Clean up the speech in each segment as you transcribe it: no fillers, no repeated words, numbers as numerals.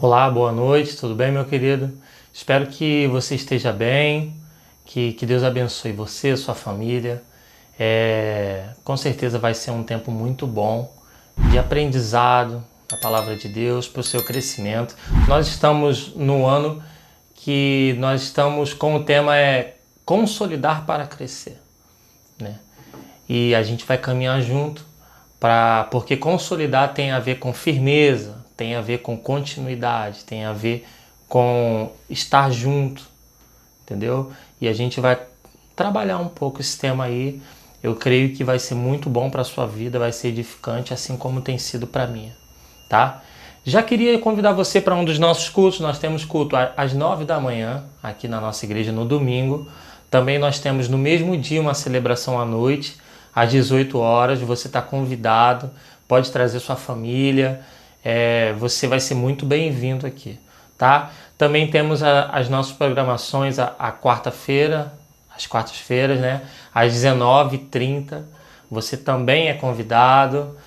Olá, boa noite, tudo bem, meu querido? Espero que você esteja bem, que Deus abençoe você, sua família. Com certeza vai ser um tempo muito bom de aprendizado da palavra de Deus para o seu crescimento. Nós estamos no ano que nós estamos com o tema consolidar para crescer, né? E a gente vai caminhar junto porque consolidar tem a ver com firmeza, tem a ver com continuidade, tem a ver com estar junto, entendeu? E a gente vai trabalhar um pouco esse tema aí. Eu creio que vai ser muito bom para a sua vida, vai ser edificante, assim como tem sido para mim, tá? Já queria convidar você para um dos nossos cultos. Nós temos culto às 9 da manhã, aqui na nossa igreja, no domingo. Também nós temos no mesmo dia uma celebração à noite, às 18 horas. Você está convidado, pode trazer sua família. Você vai ser muito bem-vindo aqui, tá? Também temos as nossas programações a quarta-feira, às quartas-feiras, né? Às 19h30. Você também é convidado.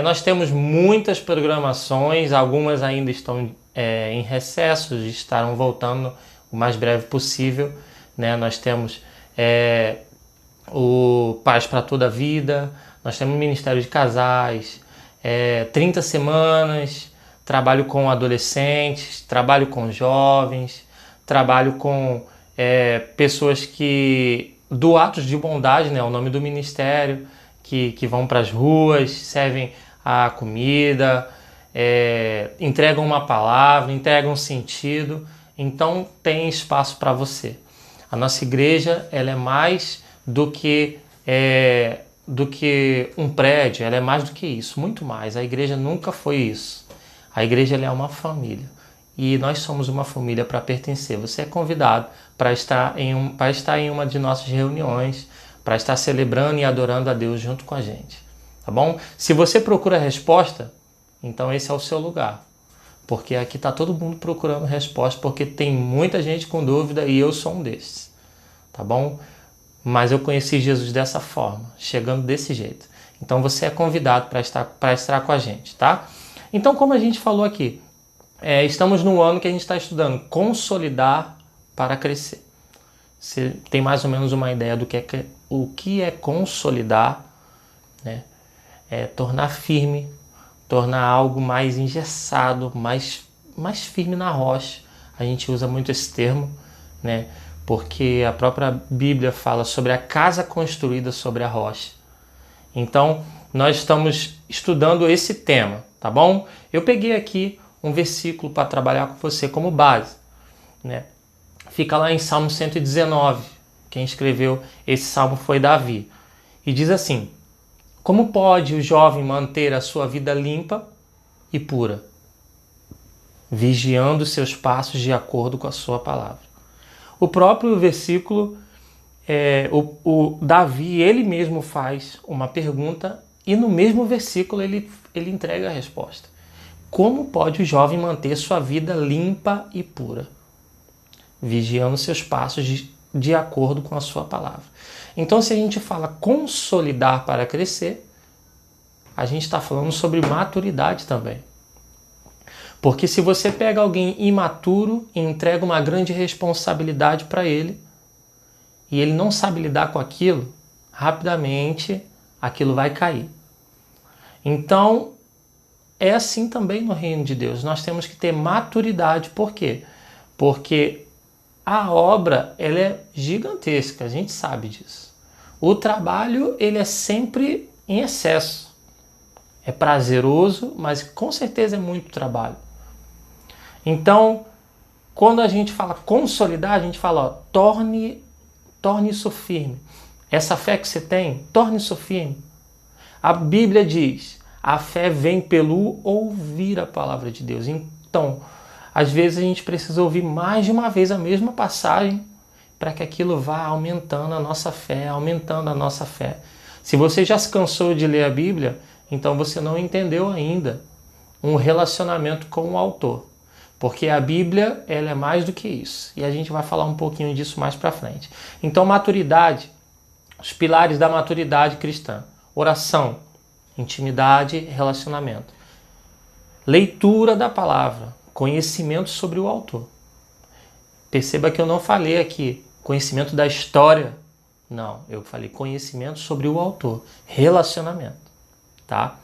Nós temos muitas programações, algumas ainda estão em recessos, estarão voltando o mais breve possível, né? Nós temos o Paz para Toda a Vida, nós temos o Ministério de Casais, 30 semanas, trabalho com adolescentes, trabalho com jovens, trabalho com pessoas do Atos de Bondade, né? O nome do ministério, que vão para as ruas, servem a comida, entregam uma palavra, entregam sentido. Então tem espaço para você. A nossa igreja, ela é mais do que um prédio, ela é mais do que isso, muito mais. A igreja nunca foi isso. A igreja, ela é uma família e nós somos uma família para pertencer. Você é convidado para estar em uma de nossas reuniões, para estar celebrando e adorando a Deus junto com a gente, tá bom? Se você procura resposta, então esse é o seu lugar, porque aqui está todo mundo procurando resposta, porque tem muita gente com dúvida e eu sou um desses, tá bom? Mas eu conheci Jesus dessa forma, chegando desse jeito. Então você é convidado para estar com a gente, tá? Então, como a gente falou aqui, estamos no ano que a gente está estudando consolidar para crescer. Você tem mais ou menos uma ideia do que é consolidar, né? Tornar firme, tornar algo mais engessado, mais firme na rocha. A gente usa muito esse termo, né? Porque a própria Bíblia fala sobre a casa construída sobre a rocha. Então, nós estamos estudando esse tema, tá bom? Eu peguei aqui um versículo para trabalhar com você como base, né? Fica lá em Salmo 119. Quem escreveu esse salmo foi Davi. E diz assim: como pode o jovem manter a sua vida limpa e pura, vigiando seus passos de acordo com a sua palavra? O próprio versículo, o Davi, ele mesmo faz uma pergunta e no mesmo versículo ele entrega a resposta. Como pode o jovem manter sua vida limpa e pura, vigiando seus passos de acordo com a sua palavra? Então, se a gente fala consolidar para crescer, a gente está falando sobre maturidade também. Porque se você pega alguém imaturo e entrega uma grande responsabilidade para ele, e ele não sabe lidar com aquilo, rapidamente aquilo vai cair. Então, é assim também no reino de Deus. Nós temos que ter maturidade. Por quê? Porque a obra, ela é gigantesca, a gente sabe disso. O trabalho, ele é sempre em excesso. É prazeroso, mas com certeza é muito trabalho. Então, quando a gente fala consolidar, a gente fala, torne isso firme. Essa fé que você tem, torne isso firme. A Bíblia diz, a fé vem pelo ouvir a palavra de Deus. Então, às vezes a gente precisa ouvir mais de uma vez a mesma passagem para que aquilo vá aumentando a nossa fé, aumentando a nossa fé. Se você já se cansou de ler a Bíblia, então você não entendeu ainda um relacionamento com o autor. Porque a Bíblia, ela é mais do que isso. E a gente vai falar um pouquinho disso mais para frente. Então, maturidade, os pilares da maturidade cristã: oração, intimidade, relacionamento. Leitura da palavra. conhecimento sobre o autor. Perceba que eu não falei aqui conhecimento da história. Não, eu falei conhecimento sobre o autor. Relacionamento. Tá?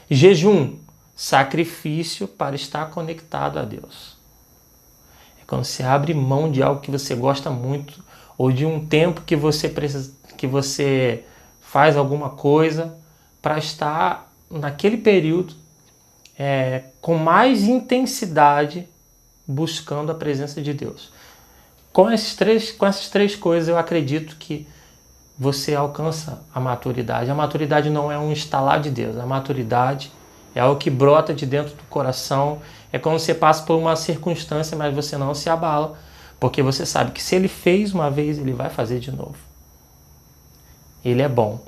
Jejum, sacrifício para estar conectado a Deus. É quando você abre mão de algo que você gosta muito ou de um tempo que você precisa, que você faz alguma coisa para estar naquele período com mais intensidade buscando a presença de Deus. Com essas três coisas eu acredito que você alcança a maturidade. A maturidade não é um estalar de Deus. A maturidade é algo que brota de dentro do coração. É quando você passa por uma circunstância, mas você não se abala, porque você sabe que se ele fez uma vez, ele vai fazer de novo. Ele é bom.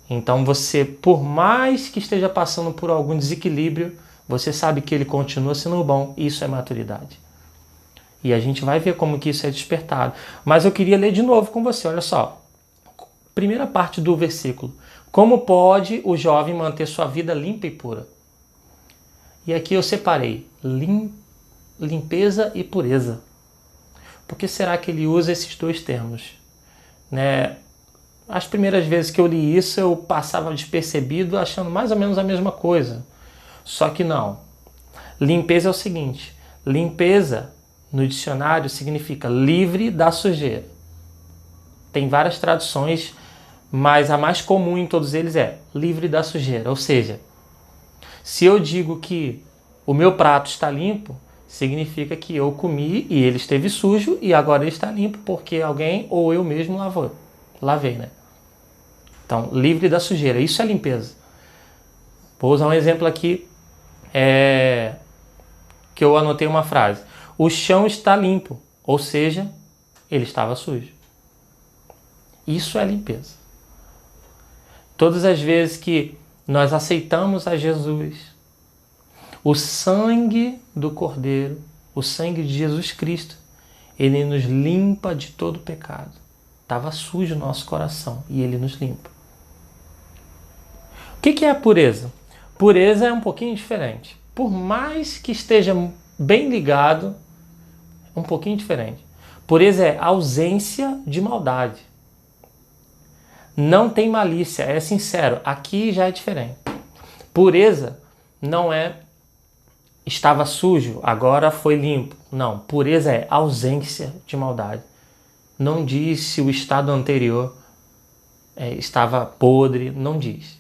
Então você, por mais que esteja passando por algum desequilíbrio, você sabe que ele continua sendo bom. Isso é maturidade. E a gente vai ver como que isso é despertado. Mas eu queria ler de novo com você, olha só. Primeira parte do versículo. Como pode o jovem manter sua vida limpa e pura? E aqui eu separei limpeza e pureza. Por que será que ele usa esses dois termos? Né? As primeiras vezes que eu li isso, eu passava despercebido, achando mais ou menos a mesma coisa. Só que não. Limpeza é o seguinte. Limpeza, no dicionário, significa livre da sujeira. Tem várias traduções, mas a mais comum em todos eles é livre da sujeira. Ou seja, se eu digo que o meu prato está limpo, significa que eu comi e ele esteve sujo e agora ele está limpo porque alguém ou eu mesmo lavei, né? Então, livre da sujeira. Isso é limpeza. Vou usar um exemplo aqui que eu anotei uma frase. O chão está limpo, ou seja, ele estava sujo. Isso é limpeza. Todas as vezes que nós aceitamos a Jesus, o sangue do Cordeiro, o sangue de Jesus Cristo, ele nos limpa de todo pecado. Estava sujo o nosso coração e ele nos limpa. O que é a pureza? Pureza é um pouquinho diferente. Por mais que esteja bem ligado, é um pouquinho diferente. Pureza é ausência de maldade. Não tem malícia, é sincero. Aqui já é diferente. Pureza não é estava sujo, agora foi limpo. Não, pureza é ausência de maldade. Não diz se o estado anterior estava podre, não diz.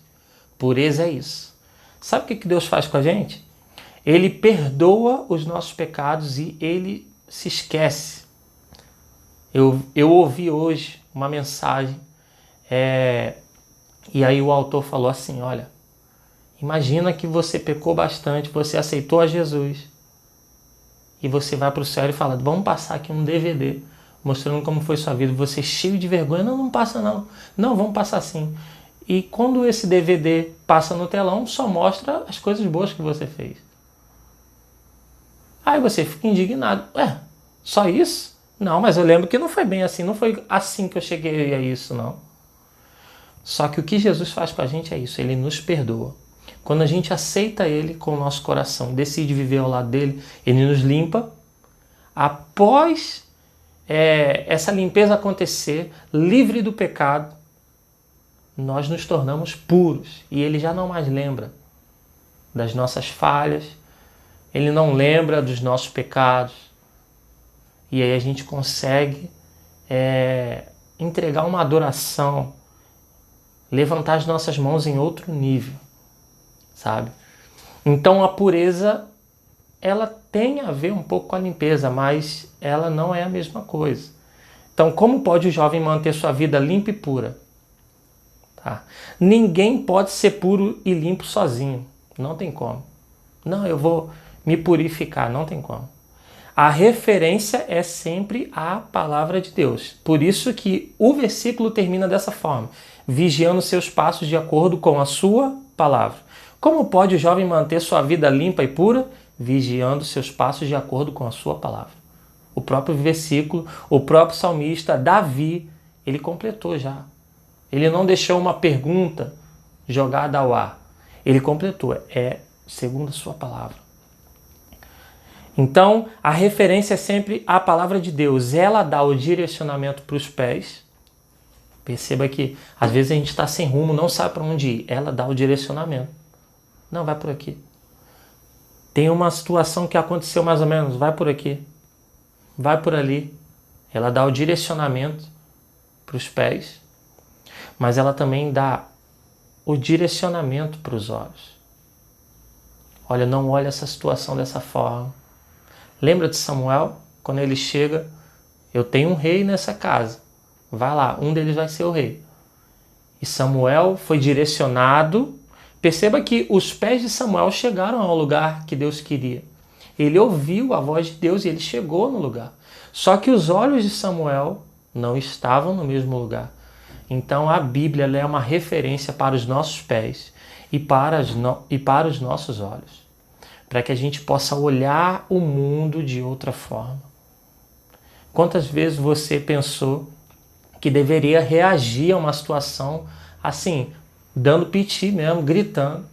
Pureza é isso. Sabe o que Deus faz com a gente? Ele perdoa os nossos pecados e ele se esquece. Eu ouvi hoje uma mensagem e aí o autor falou assim, olha, imagina que você pecou bastante, você aceitou a Jesus e você vai para o céu e fala, vamos passar aqui um DVD mostrando como foi sua vida, você cheio de vergonha, não passa não, não, vamos passar sim. E quando esse DVD passa no telão, só mostra as coisas boas que você fez. Aí você fica indignado, só isso? Não, mas eu lembro que não foi bem assim, não foi assim que eu cheguei a isso, não. Só que o que Jesus faz com a gente é isso, ele nos perdoa. Quando a gente aceita ele com o nosso coração, decide viver ao lado dele, ele nos limpa. Após essa limpeza acontecer, livre do pecado, nós nos tornamos puros. E ele já não mais lembra das nossas falhas, ele não lembra dos nossos pecados. E aí a gente consegue entregar uma adoração, levantar as nossas mãos em outro nível, sabe? Então a pureza, ela tem a ver um pouco com a limpeza, mas ela não é a mesma coisa. Então, como pode o jovem manter sua vida limpa e pura? Tá? Ninguém pode ser puro e limpo sozinho. Não tem como. Não, eu vou me purificar. Não tem como. A referência é sempre a palavra de Deus. Por isso que o versículo termina dessa forma. Vigiando seus passos de acordo com a sua palavra. Como pode o jovem manter sua vida limpa e pura? Vigiando seus passos de acordo com a sua palavra. O próprio versículo, o próprio salmista, Davi, ele completou já. Ele não deixou uma pergunta jogada ao ar. Ele completou, segundo a sua palavra. Então, a referência é sempre a palavra de Deus. Ela dá o direcionamento para os pés. Perceba que às vezes a gente está sem rumo, não sabe para onde ir. Ela dá o direcionamento. Não, vai por aqui. Tem uma situação que aconteceu mais ou menos, vai por aqui. Vai por ali. Ela dá o direcionamento para os pés, mas ela também dá o direcionamento para os olhos. Olha, não olha essa situação dessa forma. Lembra de Samuel? Quando ele chega, eu tenho um rei nessa casa. Vai lá, um deles vai ser o rei. E Samuel foi direcionado. Perceba que os pés de Samuel chegaram ao lugar que Deus queria. Ele ouviu a voz de Deus e ele chegou no lugar. Só que os olhos de Samuel não estavam no mesmo lugar. Então a Bíblia é uma referência para os nossos pés e para os nossos olhos, para que a gente possa olhar o mundo de outra forma. Quantas vezes você pensou que deveria reagir a uma situação assim, dando piti mesmo, gritando?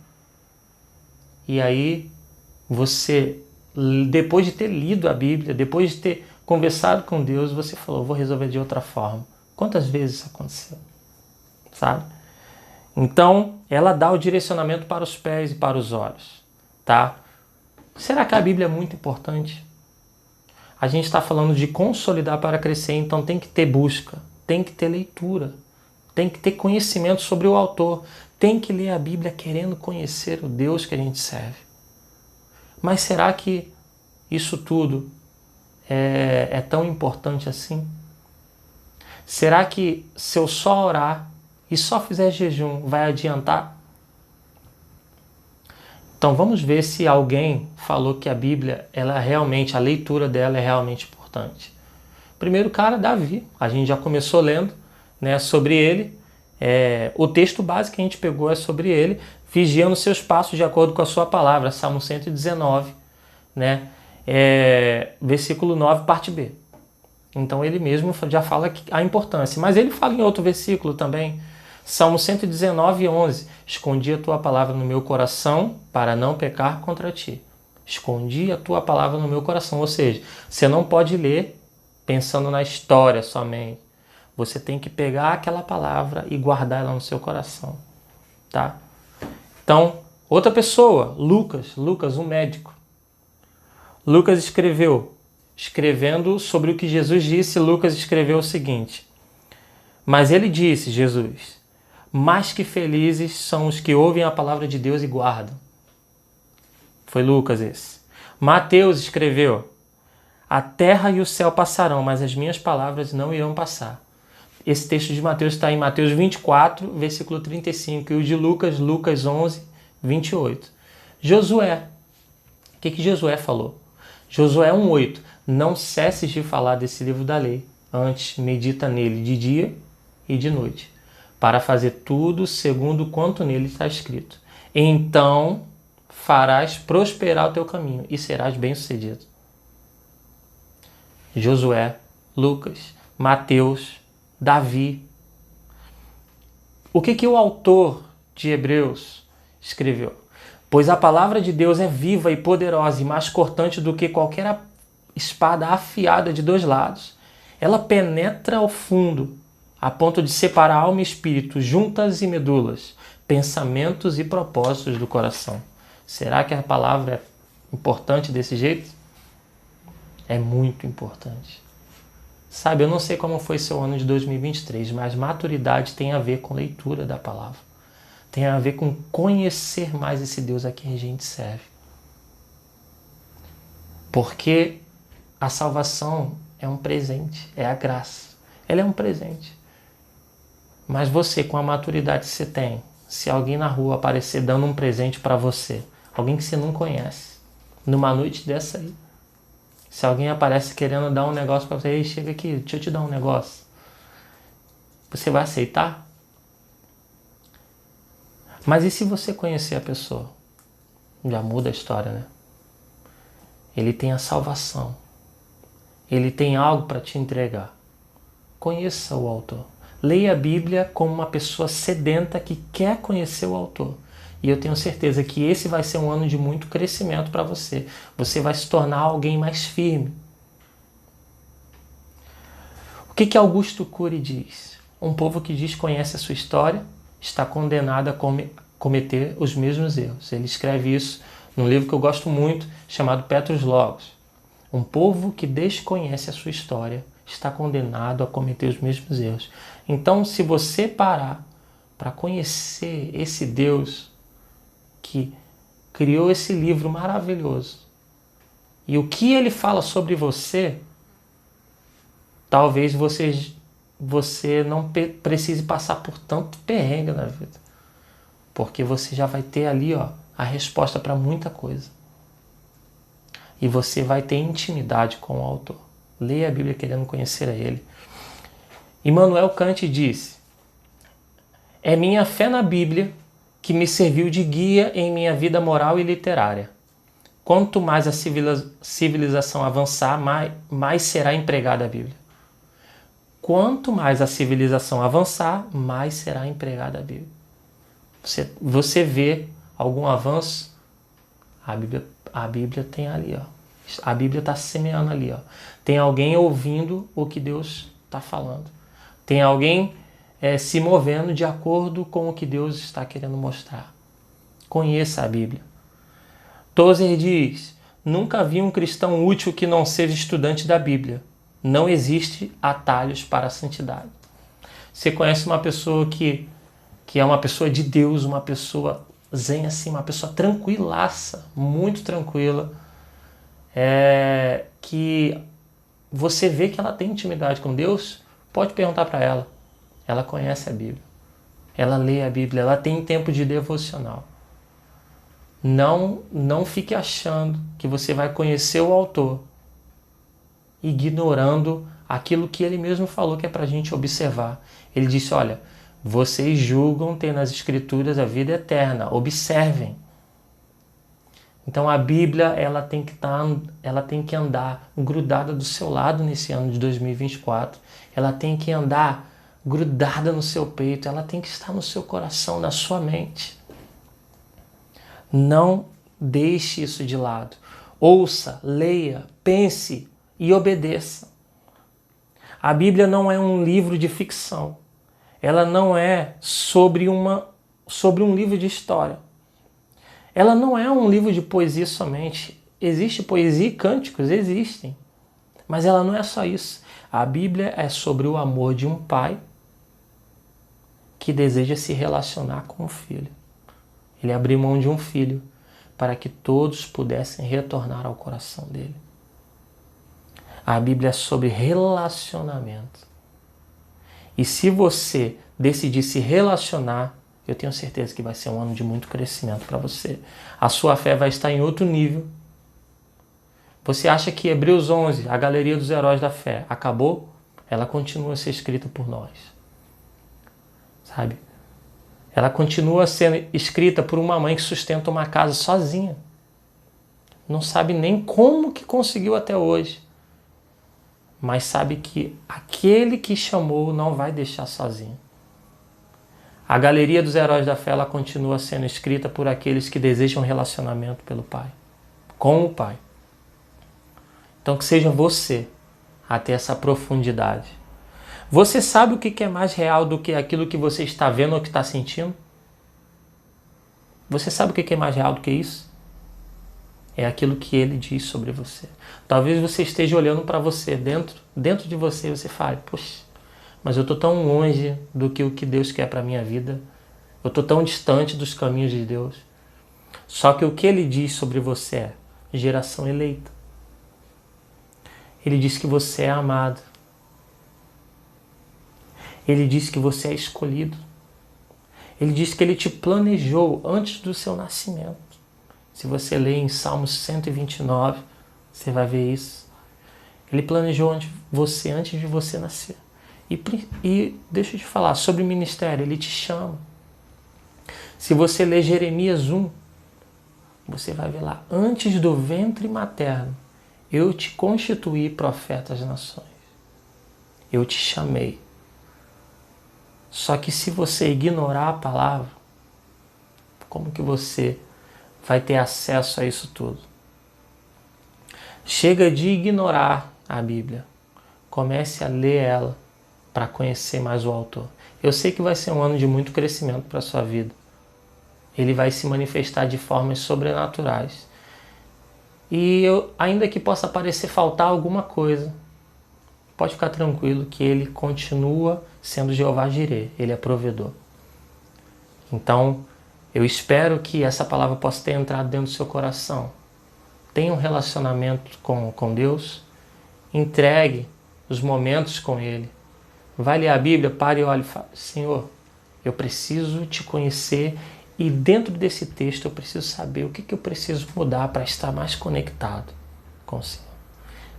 E aí você, depois de ter lido a Bíblia, depois de ter conversado com Deus, você falou, vou resolver de outra forma. Quantas vezes isso aconteceu? Sabe? Então, ela dá o direcionamento para os pés e para os olhos, tá? Será que a Bíblia é muito importante? A gente está falando de consolidar para crescer, então tem que ter busca, tem que ter leitura, tem que ter conhecimento sobre o autor, tem que ler a Bíblia querendo conhecer o Deus que a gente serve. Mas será que isso tudo é tão importante assim? Será que se eu só orar e só fizer jejum vai adiantar? Então vamos ver se alguém falou que a Bíblia, a leitura dela é realmente importante. Primeiro cara, Davi. A gente já começou lendo, né, sobre ele. O texto básico que a gente pegou é sobre ele, vigiando seus passos de acordo com a sua palavra, Salmo 119, né, versículo 9, parte B. Então ele mesmo já fala a importância. Mas ele fala em outro versículo também, Salmo 119, 11. Escondi a tua palavra no meu coração para não pecar contra ti. Escondi a tua palavra no meu coração. Ou seja, você não pode ler pensando na história somente. Você tem que pegar aquela palavra e guardar ela no seu coração. Tá? Então, outra pessoa, Lucas, um médico. Lucas escrevendo sobre o que Jesus disse, Lucas escreveu o seguinte: mas ele disse, Jesus, mais que felizes são os que ouvem a palavra de Deus e guardam. Foi Lucas esse. Mateus escreveu, a terra e o céu passarão, mas as minhas palavras não irão passar. Esse texto de Mateus está em Mateus 24, versículo 35, e o de Lucas, Lucas 11, 28. Josué. O que Josué falou? Josué 1,8. Não cesses de falar desse livro da lei, antes medita nele de dia e de noite, para fazer tudo segundo quanto nele está escrito. Então farás prosperar o teu caminho e serás bem-sucedido. Josué, Lucas, Mateus, Davi. O que o autor de Hebreus escreveu? Pois a palavra de Deus é viva e poderosa e mais cortante do que qualquer espada afiada de dois lados. Ela penetra ao fundo, a ponto de separar alma e espírito, juntas e medulas, pensamentos e propósitos do coração. Será que a palavra é importante desse jeito? É muito importante. Sabe, eu não sei como foi seu ano de 2023, mas maturidade tem a ver com leitura da palavra. Tem a ver com conhecer mais esse Deus a quem a gente serve. Porque a salvação é um presente, é a graça. Ela é um presente. Mas você, com a maturidade que você tem, se alguém na rua aparecer dando um presente para você, alguém que você não conhece, numa noite dessa aí, se alguém aparece querendo dar um negócio para você, ei, chega aqui, deixa eu te dar um negócio. Você vai aceitar? Mas e se você conhecer a pessoa? Já muda a história, né? Ele tem a salvação. Ele tem algo para te entregar. Conheça o autor. Leia a Bíblia como uma pessoa sedenta que quer conhecer o autor. E eu tenho certeza que esse vai ser um ano de muito crescimento para você. Você vai se tornar alguém mais firme. O que Augusto Cury diz? Um povo que desconhece a sua história está condenado a cometer os mesmos erros. Ele escreve isso num livro que eu gosto muito, chamado Petrus Logos. Um povo que desconhece a sua história está condenado a cometer os mesmos erros. Então, se você parar para conhecer esse Deus que criou esse livro maravilhoso e o que ele fala sobre você, talvez você não precise passar por tanto perrengue na vida, porque você já vai ter ali, ó, a resposta para muita coisa. E você vai ter intimidade com o autor. Leia a Bíblia querendo conhecer a ele. Immanuel Kant disse: é minha fé na Bíblia que me serviu de guia em minha vida moral e literária. Quanto mais a civilização avançar, mais será empregada a Bíblia. Quanto mais a civilização avançar, mais será empregada a Bíblia. Você vê algum avanço? A Bíblia tem ali, ó. A Bíblia está semeando ali, ó. Tem alguém ouvindo o que Deus está falando. Tem alguém se movendo de acordo com o que Deus está querendo mostrar. Conheça a Bíblia. Tozer diz: nunca vi um cristão útil que não seja estudante da Bíblia. Não existe atalhos para a santidade. Você conhece uma pessoa que é uma pessoa de Deus, uma pessoa zen assim, uma pessoa tranquilaça, muito tranquila, que você vê que ela tem intimidade com Deus, pode perguntar para ela. Ela conhece a Bíblia, ela lê a Bíblia, ela tem tempo de devocional. Não fique achando que você vai conhecer o autor ignorando aquilo que ele mesmo falou que é para a gente observar. Ele disse: olha, vocês julgam ter nas Escrituras a vida eterna, observem. Então a Bíblia ela tem que andar grudada do seu lado nesse ano de 2024. Ela tem que andar grudada no seu peito, ela tem que estar no seu coração, na sua mente. Não deixe isso de lado. Ouça, leia, pense e obedeça. A Bíblia não é um livro de ficção. Ela não é sobre um livro de história. Ela não é um livro de poesia somente. Existe poesia e cânticos, existem. Mas ela não é só isso. A Bíblia é sobre o amor de um pai que deseja se relacionar com o filho. Ele abriu mão de um filho para que todos pudessem retornar ao coração dele. A Bíblia é sobre relacionamento. E se você decidir se relacionar, eu tenho certeza que vai ser um ano de muito crescimento para você. A sua fé vai estar em outro nível. Você acha que Hebreus 11, a galeria dos heróis da fé, acabou? Ela continua a ser escrita por nós. Sabe? Ela continua sendo escrita por uma mãe que sustenta uma casa sozinha. Não sabe nem como que conseguiu até hoje. Mas sabe que aquele que chamou não vai deixar sozinho. A galeria dos heróis da fé ela continua sendo escrita por aqueles que desejam relacionamento pelo Pai, com o Pai. Então que seja você a ter essa profundidade. Você sabe o que é mais real do que aquilo que você está vendo ou que está sentindo? Você sabe o que é mais real do que isso? É aquilo que ele diz sobre você. Talvez você esteja olhando para você, dentro de você, você fale: poxa, mas eu estou tão longe do que o que Deus quer para a minha vida. Eu estou tão distante dos caminhos de Deus. Só que o que ele diz sobre você é geração eleita. Ele diz que você é amado. Ele diz que você é escolhido. Ele diz que ele te planejou antes do seu nascimento. Se você ler em Salmos 129, você vai ver isso. Ele planejou você antes de você nascer. E deixa eu te falar sobre o ministério, ele te chama. Se você ler Jeremias 1, você vai ver lá: antes do ventre materno, eu te constituí profeta às nações. Eu te chamei. Só que se você ignorar a palavra, Como que você vai ter acesso a isso tudo? Chega de ignorar a Bíblia. Comece a ler ela para conhecer mais o autor. Eu sei que vai ser um ano de muito crescimento para a sua vida. Ele vai se manifestar de formas sobrenaturais. E ainda que possa parecer faltar alguma coisa, pode ficar tranquilo que ele continua sendo Jeová Jireh. Ele é provedor. Então, eu espero que essa palavra possa ter entrado dentro do seu coração. Tenha um relacionamento com Deus. Entregue os momentos com Ele. Vai ler a Bíblia, pare e olhe e fale: Senhor, eu preciso te conhecer e dentro desse texto eu preciso saber o que eu preciso mudar para estar mais conectado com o Senhor.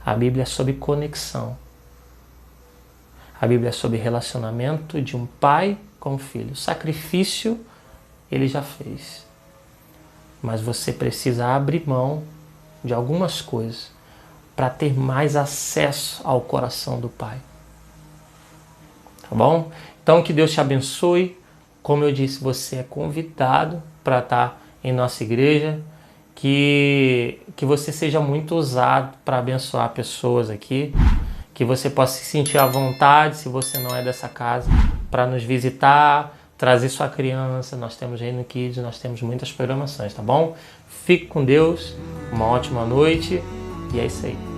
A Bíblia é sobre conexão. A Bíblia é sobre relacionamento de um pai com o filho. O sacrifício ele já fez. Mas você precisa abrir mão de algumas coisas para ter mais acesso ao coração do Pai. Tá bom? Então que Deus te abençoe. Como eu disse, você é convidado para estar em nossa igreja. Que você seja muito usado para abençoar pessoas aqui. Que você possa se sentir à vontade, se você não é dessa casa, para nos visitar, trazer sua criança. Nós temos Reino Kids, nós temos muitas programações, tá bom? Fique com Deus, uma ótima noite e é isso aí.